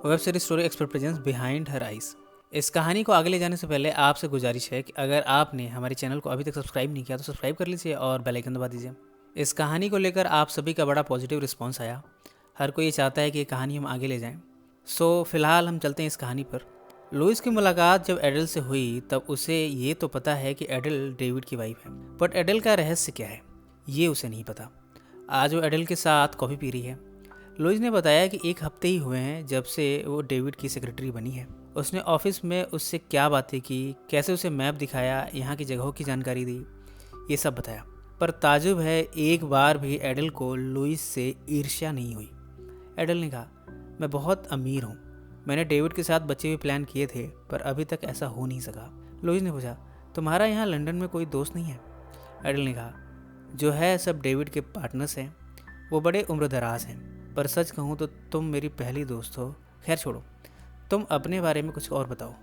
Web series story expert presence behind her eyes. इस कहानी को आगे ले जाने से पहले आपसे गुजारिश है कि अगर आपने हमारे चैनल को अभी तक सब्सक्राइब नहीं किया तो सब्सक्राइब कर लीजिए और बेल आइकन दबा दीजिए। इस कहानी को लेकर आप सभी का बड़ा पॉजिटिव रिस्पॉन्स आया। हर कोई ये चाहता है कि ये कहानी हम आगे ले जाएं। सो फिलहाल हम चलते हैं इस कहानी पर। लुइस की मुलाकात जब एडल से हुई तब उसे ये तो पता है कि एडल डेविड की वाइफ है, बट एडल का रहस्य क्या है ये उसे नहीं पता। आज वो एडल के साथ कॉफ़ी पी रही है। लुइस ने बताया कि 1 हफ्ते ही हुए हैं जब से वो डेविड की सेक्रेटरी बनी है। उसने ऑफिस में उससे क्या बातें की, कैसे उसे मैप दिखाया, यहाँ की जगहों की जानकारी दी, ये सब बताया। पर ताजुब है, एक बार भी एडल को लुइस से ईर्ष्या नहीं हुई। एडल ने कहा, मैं बहुत अमीर हूँ, मैंने डेविड के साथ बच्चे भी प्लान किए थे पर अभी तक ऐसा हो नहीं सका। लुइस ने पूछा, तुम्हारा यहाँ लंदन में कोई दोस्त नहीं है? एडल ने कहा, जो है सब डेविड के पार्टनर्स हैं, वो बड़े उम्रदराज हैं, पर सच कहूँ तो तुम मेरी पहली दोस्त हो। खैर छोड़ो, तुम अपने बारे में कुछ और बताओ।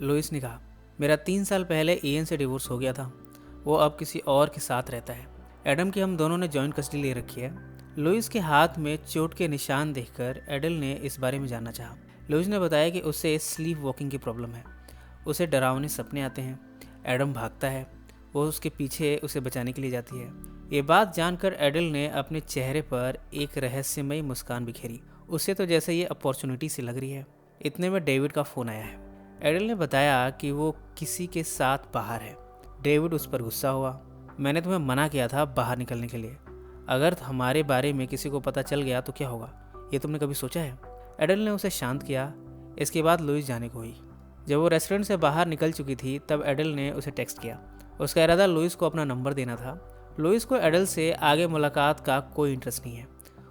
लुइस ने कहा, मेरा 3 साल पहले इयन से डिवोर्स हो गया था, वो अब किसी और के साथ रहता है। एडम की हम दोनों ने जॉइंट कस्टडी ले रखी है। लुइस के हाथ में चोट के निशान देखकर एडल ने इस बारे में जानना चाहा। लुइस ने बताया कि उसे स्लीप वॉकिंग की प्रॉब्लम है, उसे डरावने सपने आते हैं। एडम भागता है, वो उसके पीछे उसे बचाने के लिए जाती है। ये बात जानकर एडल ने अपने चेहरे पर एक रहस्यमयी मुस्कान बिखेरी। उसे तो जैसे ये अपॉर्चुनिटी सी लग रही है। इतने में डेविड का फ़ोन आया है। एडल ने बताया कि वो किसी के साथ बाहर है। डेविड उस पर गुस्सा हुआ, मैंने तुम्हें मना किया था बाहर निकलने के लिए, अगर हमारे बारे में किसी को पता चल गया तो क्या होगा, ये तुमने कभी सोचा है? एडल ने उसे शांत किया। इसके बाद लुइस जाने को हुई। जब वो रेस्टोरेंट से बाहर निकल चुकी थी तब एडल ने उसे टेक्स्ट किया। उसका इरादा लुइस को अपना नंबर देना था। लुइस को एडल से आगे मुलाकात का कोई इंटरेस्ट नहीं है,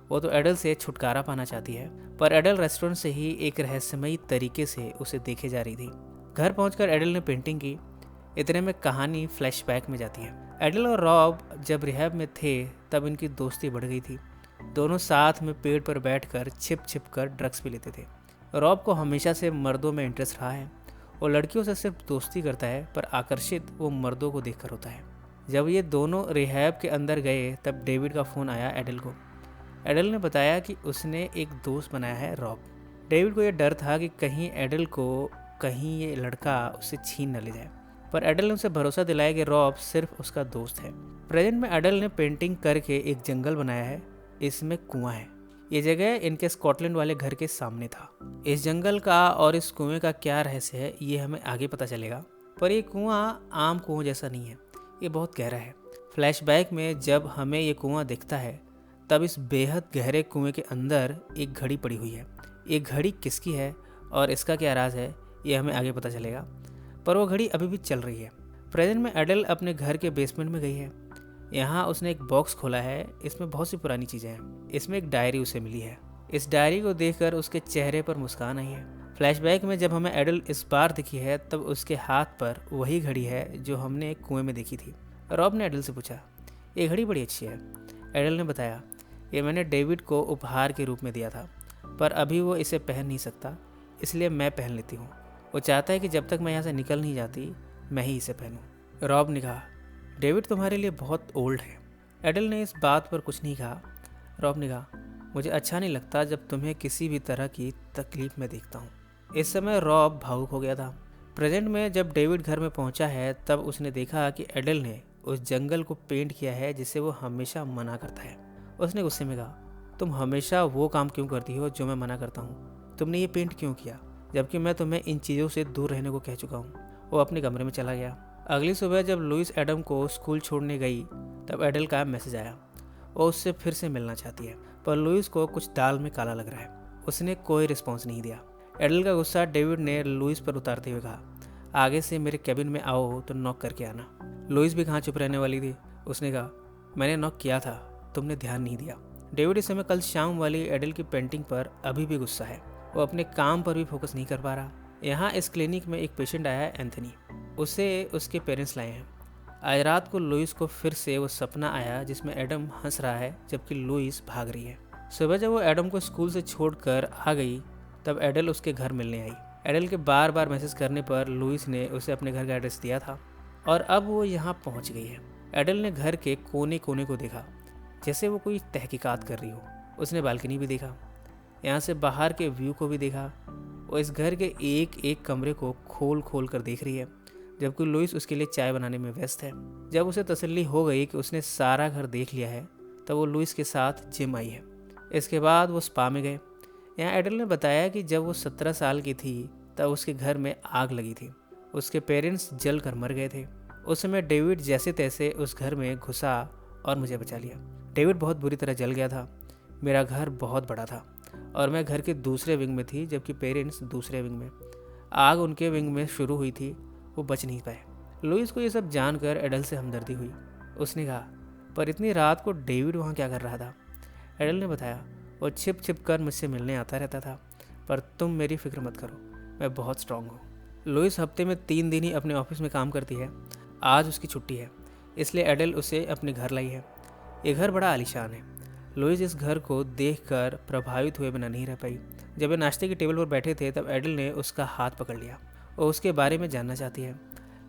वो तो एडल से छुटकारा पाना चाहती है। पर एडल रेस्टोरेंट से ही एक रहस्यमयी तरीके से उसे देखे जा रही थी। घर पहुंचकर एडल ने पेंटिंग की। इतने में कहानी फ्लैशबैक में जाती है। एडल और रॉब जब रिहैब में थे तब इनकी दोस्ती बढ़ गई थी। दोनों साथ में पेड़ पर बैठकर छिप छिप कर ड्रग्स भी लेते थे। रॉब को हमेशा से मर्दों में इंटरेस्ट रहा है। वो लड़कियों से सिर्फ दोस्ती करता है, पर आकर्षित वो मर्दों को देखकर होता है। जब ये दोनों रिहैब के अंदर गए तब डेविड का फ़ोन आया एडल को। एडल ने बताया कि उसने एक दोस्त बनाया है, रॉब। डेविड को यह डर था कि कहीं एडल को कहीं ये लड़का उससे छीन न ले जाए, पर एडल ने उसे भरोसा दिलाया कि रॉब सिर्फ उसका दोस्त है। प्रेजेंट में एडल ने पेंटिंग करके एक जंगल बनाया है, इसमें कुआं है। ये जगह इनके स्कॉटलैंड वाले घर के सामने था। इस जंगल का और इस कुएं का क्या रहस्य है ये हमें आगे पता चलेगा, पर ये कुआं आम कुआं जैसा नहीं है, ये बहुत गहरा है। फ्लैशबैक में जब हमें ये कुआं दिखता है तब इस बेहद गहरे कुएं के अंदर एक घड़ी पड़ी हुई है। ये घड़ी किसकी है और इसका क्या राज है ये हमें आगे पता चलेगा, पर वो घड़ी अभी भी चल रही है। प्रेजेंट में एडल अपने घर के बेसमेंट में गई है। यहाँ उसने एक बॉक्स खोला है, इसमें बहुत सी पुरानी चीज़ें हैं। इसमें एक डायरी उसे मिली है। इस डायरी को देखकर उसके चेहरे पर मुस्कान आई है। फ्लैशबैक में जब हमें एडल इस बार दिखी है तब उसके हाथ पर वही घड़ी है जो हमने कुएं में देखी थी। रॉब ने एडल से पूछा, ये घड़ी बड़ी अच्छी है। एडल ने बताया, ये मैंने डेविड को उपहार के रूप में दिया था, पर अभी वो इसे पहन नहीं सकता, इसलिए मैं पहन लेती हूँ। वो चाहता है कि जब तक मैं यहाँ से निकल नहीं जाती मैं ही इसे पहनूँ। रॉब ने कहा, डेविड तुम्हारे लिए बहुत ओल्ड है। एडल ने इस बात पर कुछ नहीं कहा। रॉब ने कहा, मुझे अच्छा नहीं लगता जब तुम्हें किसी भी तरह की तकलीफ में देखता हूँ। इस समय रॉब भावुक हो गया था। प्रेजेंट में जब डेविड घर में पहुंचा है तब उसने देखा कि एडल ने उस जंगल को पेंट किया है जिसे वो हमेशा मना करता है। उसने गुस्से में कहा, तुम हमेशा वो काम क्यों करती हो जो मैं मना करता हूँ? तुमने ये पेंट क्यों किया जबकि मैं तुम्हें इन चीज़ों से दूर रहने को कह चुका हूँ? वो अपने कमरे में चला गया। अगली सुबह जब लुइस एडम को स्कूल छोड़ने गई तब एडल का मैसेज आया। वो उससे फिर से मिलना चाहती है, पर लुइस को कुछ दाल में काला लग रहा है। उसने कोई रिस्पॉन्स नहीं दिया। एडल का गुस्सा डेविड ने लुइस पर उतारते हुए कहा, आगे से मेरे कैबिन में आओ तो नॉक करके आना। लुइस भी कहाँ चुप रहने वाली थी। उसने कहा, मैंने नॉक किया था, तुमने ध्यान नहीं दिया। डेविड इस समय कल शाम वाली एडल की पेंटिंग पर अभी भी गुस्सा है। वो अपने काम पर भी फोकस नहीं कर पा रहा। यहाँ इस क्लिनिक में एक पेशेंट आया है, एंथनी। उसे उसके पेरेंट्स लाए हैं। आज रात को लुइस को फिर से वो सपना आया जिसमें एडम हंस रहा है जबकि लुइस भाग रही है। सुबह जब वो एडम को स्कूल से छोड़कर आ गई तब एडल उसके घर मिलने आई। एडल के बार बार मैसेज करने पर लुइस ने उसे अपने घर का एड्रेस दिया था और अब वो यहाँ पहुँच गई है। एडल ने घर के कोने कोने को देखा जैसे वो कोई तहकीकात कर रही हो। उसने बालकनी भी देखा, यहाँ से बाहर के व्यू को भी देखा। वो इस घर के एक एक कमरे को खोल खोल कर देख रही है, जबकि लुइस उसके लिए चाय बनाने में व्यस्त है। जब उसे तसल्ली हो गई कि उसने सारा घर देख लिया है, तब वो लुइस के साथ जिम आई है। इसके बाद वो स्पा में गए। यहाँ एडल ने बताया कि जब वो 17 साल की थी तब उसके घर में आग लगी थी। उसके पेरेंट्स जल कर मर गए थे। उस समय डेविड जैसे तैसे उस घर में घुसा और मुझे बचा लिया। डेविड बहुत बुरी तरह जल गया था। मेरा घर बहुत बड़ा था और मैं घर के दूसरे विंग में थी, जबकि पेरेंट्स दूसरे विंग में। आग उनके विंग में शुरू हुई थी, वो बच नहीं पाए। लुइस को ये सब जानकर एडल से हमदर्दी हुई। उसने कहा, पर इतनी रात को डेविड वहाँ क्या कर रहा था? एडल ने बताया, वो छिप छिप कर मुझसे मिलने आता रहता था, पर तुम मेरी फिक्र मत करो, मैं बहुत स्ट्रांग हूँ। लुइस हफ्ते में 3 दिन ही अपने ऑफिस में काम करती है। आज उसकी छुट्टी है, इसलिए एडल उसे अपने घर लाई है। ये घर बड़ा आलीशान है। लुइस इस घर को देखकर प्रभावित हुए बिना नहीं रह पाई। जब वे नाश्ते की टेबल पर बैठे थे तब एडल ने उसका हाथ पकड़ लिया और उसके बारे में जानना चाहती है।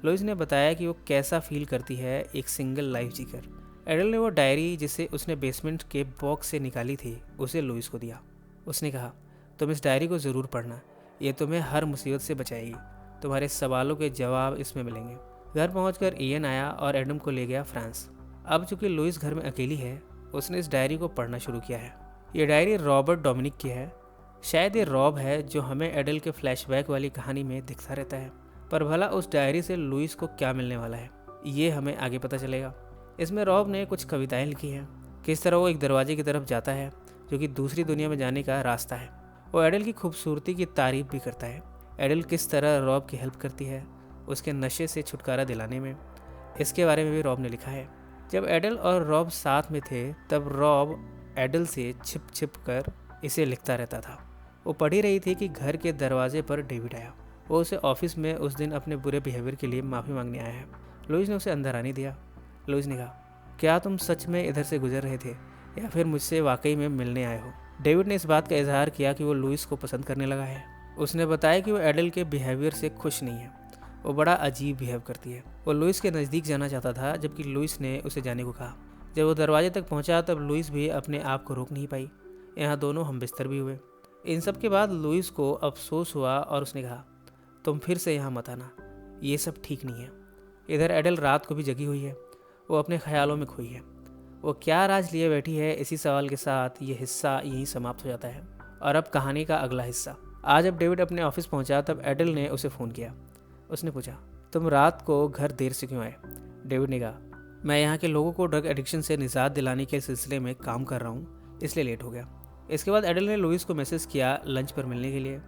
लुइस ने बताया कि वो कैसा फील करती है एक सिंगल लाइफ जीकर। एडल ने वो डायरी जिसे उसने बेसमेंट के बॉक्स से निकाली थी उसे लुइस को दिया। उसने कहा, तुम इस डायरी को ज़रूर पढ़ना, ये तुम्हें हर मुसीबत से बचाएगी। तुम्हारे सवालों के जवाब इसमें मिलेंगे। घर पहुंचकर इयन आया और एडम को ले गया फ्रांस। अब चूंकि लुइस घर में अकेली है, उसने इस डायरी को पढ़ना शुरू किया है। ये डायरी रॉबर्ट डोमिनिक की है। शायद ये रॉब है जो हमें एडल के फ्लैशबैक वाली कहानी में दिखता रहता है, पर भला उस डायरी से लुइस को क्या मिलने वाला है, ये हमें आगे पता चलेगा। इसमें रॉब ने कुछ कविताएं लिखी हैं, किस तरह वो एक दरवाजे की तरफ जाता है जो कि दूसरी दुनिया में जाने का रास्ता है। वो एडल की खूबसूरती की तारीफ भी करता है। एडल किस तरह रॉब की हेल्प करती है उसके नशे से छुटकारा दिलाने में, इसके बारे में भी रॉब ने लिखा है। जब एडल और रॉब साथ में थे तब रॉब एडल से छिप छिप कर इसे लिखता रहता था। वो पढ़ ही रही थी कि घर के दरवाजे पर डेविड आया। वो उसे ऑफिस में उस दिन अपने बुरे बिहेवियर के लिए माफ़ी मांगने आया है। लुइस ने उसे अंदर आने दिया। लुइस ने कहा, क्या तुम सच में इधर से गुजर रहे थे या फिर मुझसे वाकई में मिलने आए हो? डेविड ने इस बात का इजहार किया कि वो लुइस को पसंद करने लगा है। उसने बताया कि वो एडल के बिहेवियर से खुश नहीं है, वो बड़ा अजीब बिहेव करती है। वो लुइस के नज़दीक जाना चाहता था, जबकि लुइस ने उसे जाने को कहा। जब वो दरवाजे तक पहुंचा तब लुइस भी अपने आप को रोक नहीं पाई। यहाँ दोनों हम बिस्तर भी हुए। इन सब के बाद लुइस को अफसोस हुआ और उसने कहा, तुम फिर से यहाँ मत आना, ये सब ठीक नहीं है। इधर एडल रात को भी जगी हुई है, वो अपने ख्यालों में खोई है। वो क्या राज लिए बैठी है, इसी सवाल के साथ ये हिस्सा यहीं समाप्त हो जाता है। और अब कहानी का अगला हिस्सा। आज जब डेविड अपने ऑफिस पहुंचा तब एडल ने उसे फ़ोन किया। उसने पूछा, तुम रात को घर देर से क्यों आए? डेविड ने कहा, मैं यहाँ के लोगों को ड्रग एडिक्शन से निजात दिलाने के सिलसिले में काम कर रहा हूँ, इसलिए लेट हो गया। इसके बाद एडल ने लुइस को मैसेज किया लंच पर मिलने के लिए,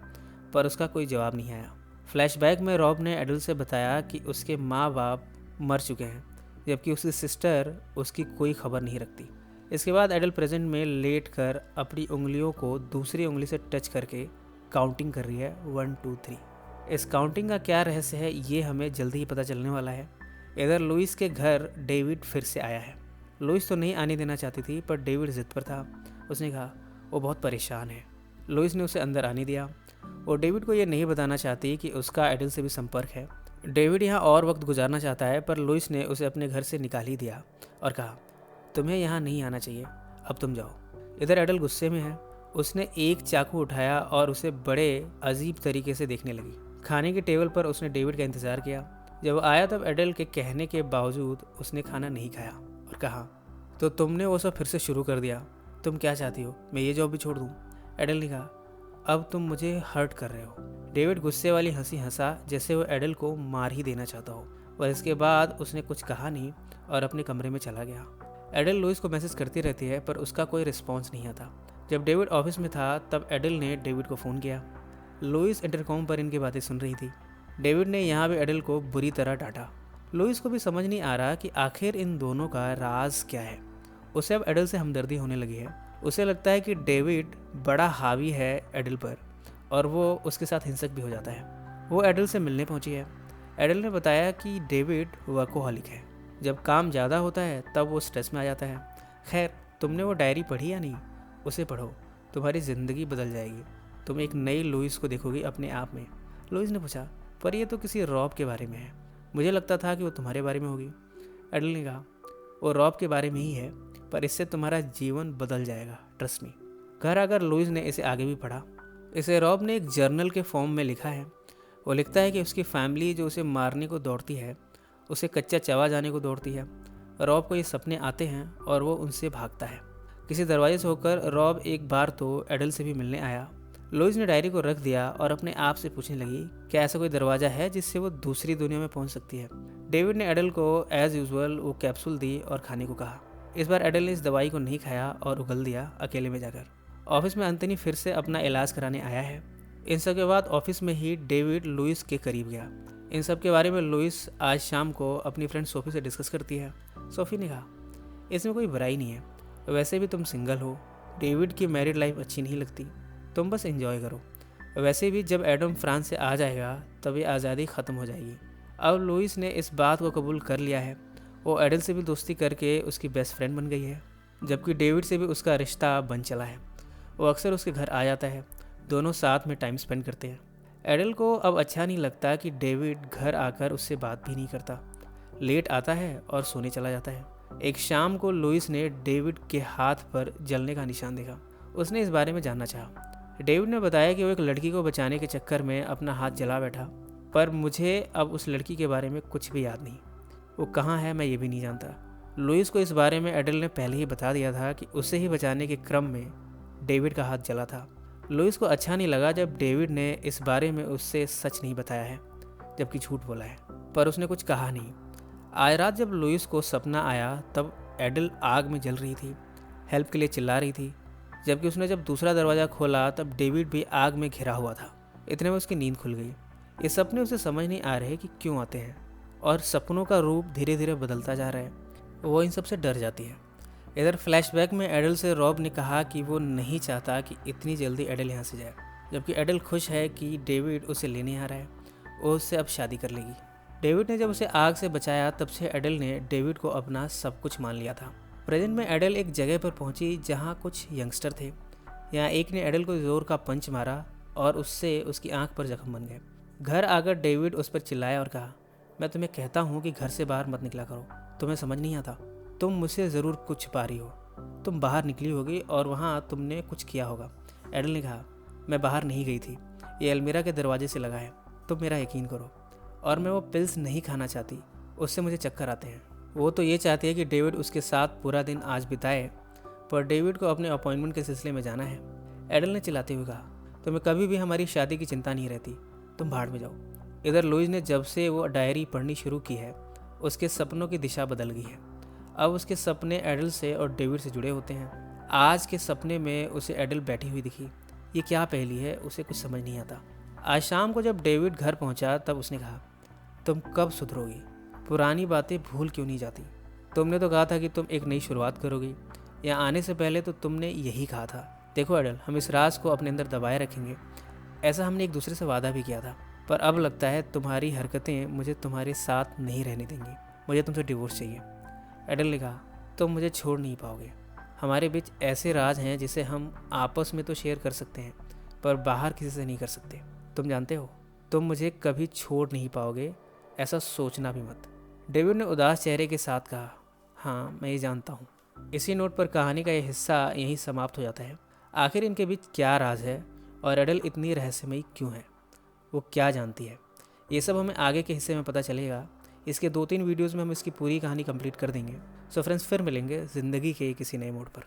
पर उसका कोई जवाब नहीं आया। फ्लैशबैक में रॉब ने एडल से बताया कि उसके माँ बाप मर चुके हैं, जबकि उसकी सिस्टर उसकी कोई खबर नहीं रखती। इसके बाद एडल प्रेजेंट में लेट कर अपनी उंगलियों को दूसरी उंगली से टच करके काउंटिंग कर रही है 1 2 3। इस काउंटिंग का क्या रहस्य है ये हमें जल्दी ही पता चलने वाला है। इधर लुइस के घर डेविड फिर से आया है। लुइस तो नहीं आने देना चाहती थी, पर डेविड जिद पर था। उसने कहा वो बहुत परेशान है। लुइस ने उसे अंदर आने दिया। वो डेविड को ये नहीं बताना चाहती कि उसका एडल से भी संपर्क है। डेविड यहाँ और वक्त गुजारना चाहता है, पर लुइस ने उसे अपने घर से निकाल ही दिया और कहा, तुम्हें यहाँ नहीं आना चाहिए, अब तुम जाओ। इधर एडल गुस्से में है। उसने एक चाकू उठाया और उसे बड़े अजीब तरीके से देखने लगी। खाने की टेबल पर उसने डेविड का इंतज़ार किया। जब वो आया तब एडल के कहने के बावजूद उसने खाना नहीं खाया और कहा, तो तुमने वो सब फिर से शुरू कर दिया। तुम क्या चाहती हो, मैं ये जॉब भी छोड़ दूँ? एडल ने कहा, अब तुम मुझे हर्ट कर रहे हो। डेविड गुस्से वाली हंसी हंसा जैसे वो एडल को मार ही देना चाहता हो, और इसके बाद उसने कुछ कहा नहीं और अपने कमरे में चला गया। एडल लुइस को मैसेज करती रहती है, पर उसका कोई रिस्पॉन्स नहीं आता। जब डेविड ऑफिस में था तब एडल ने डेविड को फ़ोन किया। लुइस इंटरकॉम पर इनकी बातें सुन रही थी। डेविड ने यहाँ भी एडल को बुरी तरह डांटा। लुइस को भी समझ नहीं आ रहा कि आखिर इन दोनों का राज क्या है। उसे अब एडल से हमदर्दी होने लगी है। उसे लगता है कि डेविड बड़ा हावी है एडल पर और वो उसके साथ हिंसक भी हो जाता है। वो एडल से मिलने पहुंची है। एडल ने बताया कि डेविड वर्कोहॉलिक है। जब काम ज़्यादा होता है तब वो स्ट्रेस में आ जाता है। खैर, तुमने वो डायरी पढ़ी या नहीं? उसे पढ़ो, तुम्हारी ज़िंदगी बदल जाएगी। तुम एक नई लुइस को देखोगी अपने आप में। लुइस ने पूछा, पर ये तो किसी रॉब के बारे में है, मुझे लगता था कि वो तुम्हारे बारे में होगी। एडल ने कहा, वो रॉब के बारे में ही है, पर इससे तुम्हारा जीवन बदल जाएगा, ट्रस्ट मी। घर आकर लुइस ने इसे आगे भी पढ़ा। इसे रॉब ने एक जर्नल के फॉर्म में लिखा है। वो लिखता है कि उसकी फैमिली जो उसे मारने को दौड़ती है, उसे कच्चा चबा जाने को दौड़ती है। रॉब को ये सपने आते हैं और वो उनसे भागता है। किसी दरवाजे से होकर रॉब एक बार तो एडल से भी मिलने आया। लुइस ने डायरी को रख दिया और अपने आप से पूछने लगी क्या ऐसा कोई दरवाज़ा है जिससे वो दूसरी दुनिया में पहुंच सकती है। डेविड ने एडल को एज़ यूजुअल वो कैप्सूल दी और खाने को कहा। इस बार एडल ने इस दवाई को नहीं खाया और उगल दिया अकेले में जाकर। ऑफिस में अंतनी फिर से अपना इलाज कराने आया है। इन सब के बाद ऑफिस में ही डेविड लुइस के करीब गया। इन सब के बारे में लुइस आज शाम को अपनी फ्रेंड सोफी से डिस्कस करती है। सोफी ने कहा इसमें कोई बुराई नहीं है, वैसे भी तुम सिंगल हो, डेविड की मैरिड लाइफ अच्छी नहीं लगती, तुम बस एंजॉय करो। वैसे भी जब एडम फ्रांस से आ जाएगा तब ये आज़ादी ख़त्म हो जाएगी। अब लुइस ने इस बात को कबूल कर लिया है। वो एडल से भी दोस्ती करके उसकी बेस्ट फ्रेंड बन गई है, जबकि डेविड से भी उसका रिश्ता बन चला है। वो अक्सर उसके घर आ जाता है, दोनों साथ में टाइम स्पेंड करते हैं। एडल को अब अच्छा नहीं लगता कि डेविड घर आकर उससे बात भी नहीं करता, लेट आता है और सोने चला जाता है। एक शाम को लुइस ने डेविड के हाथ पर जलने का निशान देखा। उसने इस बारे में जानना चाहा। डेविड ने बताया कि वो एक लड़की को बचाने के चक्कर में अपना हाथ जला बैठा, पर मुझे अब उस लड़की के बारे में कुछ भी याद नहीं। वो कहाँ है मैं ये भी नहीं जानता। लुइस को इस बारे में एडल ने पहले ही बता दिया था कि उसे ही बचाने के क्रम में डेविड का हाथ जला था। लुइस को अच्छा नहीं लगा जब डेविड ने इस बारे में उससे सच नहीं बताया है, जबकि झूठ बोला है, पर उसने कुछ कहा नहीं। आज रात जब लुइस को सपना आया तब एडल आग में जल रही थी, हेल्प के लिए चिल्ला रही थी, जबकि उसने जब दूसरा दरवाज़ा खोला तब डेविड भी आग में घिरा हुआ था। इतने में उसकी नींद खुल गई। ये सपने उसे समझ नहीं आ रहे कि क्यों आते हैं और सपनों का रूप धीरे धीरे बदलता जा रहा है। वो इन सब से डर जाती है। इधर फ्लैशबैक में एडल से रॉब ने कहा कि वो नहीं चाहता कि इतनी जल्दी एडल यहाँ से जाए, जबकि एडल खुश है कि डेविड उसे लेने आ रहा है। वो उससे अब शादी कर लेगी। डेविड ने जब उसे आग से बचाया तब से एडल ने डेविड को अपना सब कुछ मान लिया था। प्रेजेंट में एडल एक जगह पर पहुंची जहां कुछ यंगस्टर थे। यहाँ एक ने एडल को जोर का पंच मारा और उससे उसकी आंख पर जख्म बन गए। घर आकर डेविड उस पर चिल्लाया और कहा मैं तुम्हें कहता हूँ कि घर से बाहर मत निकला करो, तुम्हें समझ नहीं आता, तुम मुझसे ज़रूर कुछ छुपा रही हो, तुम बाहर निकली होगी और वहाँ तुमने कुछ किया होगा। एडल ने कहा मैं बाहर नहीं गई थी, ये अलमीरा के दरवाजे से लगा है, तुम मेरा यकीन करो, और मैं वो पिल्स नहीं खाना चाहती, उससे मुझे चक्कर आते हैं। वो तो ये चाहती है कि डेविड उसके साथ पूरा दिन आज बिताए, पर डेविड को अपने अपॉइंटमेंट के सिलसिले में जाना है। एडल ने चिल्लाते हुए कहा तुम्हें कभी भी हमारी शादी की चिंता नहीं रहती, तुम भाड़ में जाओ। इधर लुइस ने जब से वो डायरी पढ़नी शुरू की है उसके सपनों की दिशा बदल गई है। अब उसके सपने एडल से और डेविड से जुड़े होते हैं। आज के सपने में उसे एडल बैठी हुई दिखी। ये क्या पहेली है, उसे कुछ समझ नहीं आता। आज शाम को जब डेविड घर पहुंचा तब उसने कहा तुम कब सुधरोगी, पुरानी बातें भूल क्यों नहीं जाती, तुमने तो कहा था कि तुम एक नई शुरुआत करोगी, यहाँ आने से पहले तो तुमने यही कहा था। देखो एडल, हम इस राज को अपने अंदर दबाए रखेंगे, ऐसा हमने एक दूसरे से वादा भी किया था, पर अब लगता है तुम्हारी हरकतें मुझे तुम्हारे साथ नहीं रहने देंगी, मुझे तुमसे डिवोर्स चाहिए। एडल ने कहा तुम मुझे छोड़ नहीं पाओगे, हमारे बीच ऐसे राज हैं जिसे हम आपस में तो शेयर कर सकते हैं पर बाहर किसी से नहीं कर सकते, तुम जानते हो, तुम मुझे कभी छोड़ नहीं पाओगे, ऐसा सोचना भी मत। डेविड ने उदास चेहरे के साथ कहा हाँ मैं ये जानता हूँ। इसी नोट पर कहानी का यह हिस्सा यहीं समाप्त हो जाता है। आखिर इनके बीच क्या राज है और एडल इतनी रहस्यमयी क्यों है, वो क्या जानती है, ये सब हमें आगे के हिस्से में पता चलेगा। इसके 2-3 वीडियोज़ में हम इसकी पूरी कहानी कंप्लीट कर देंगे। सो फ्रेंड्स फिर मिलेंगे ज़िंदगी के किसी नए मोड़ पर।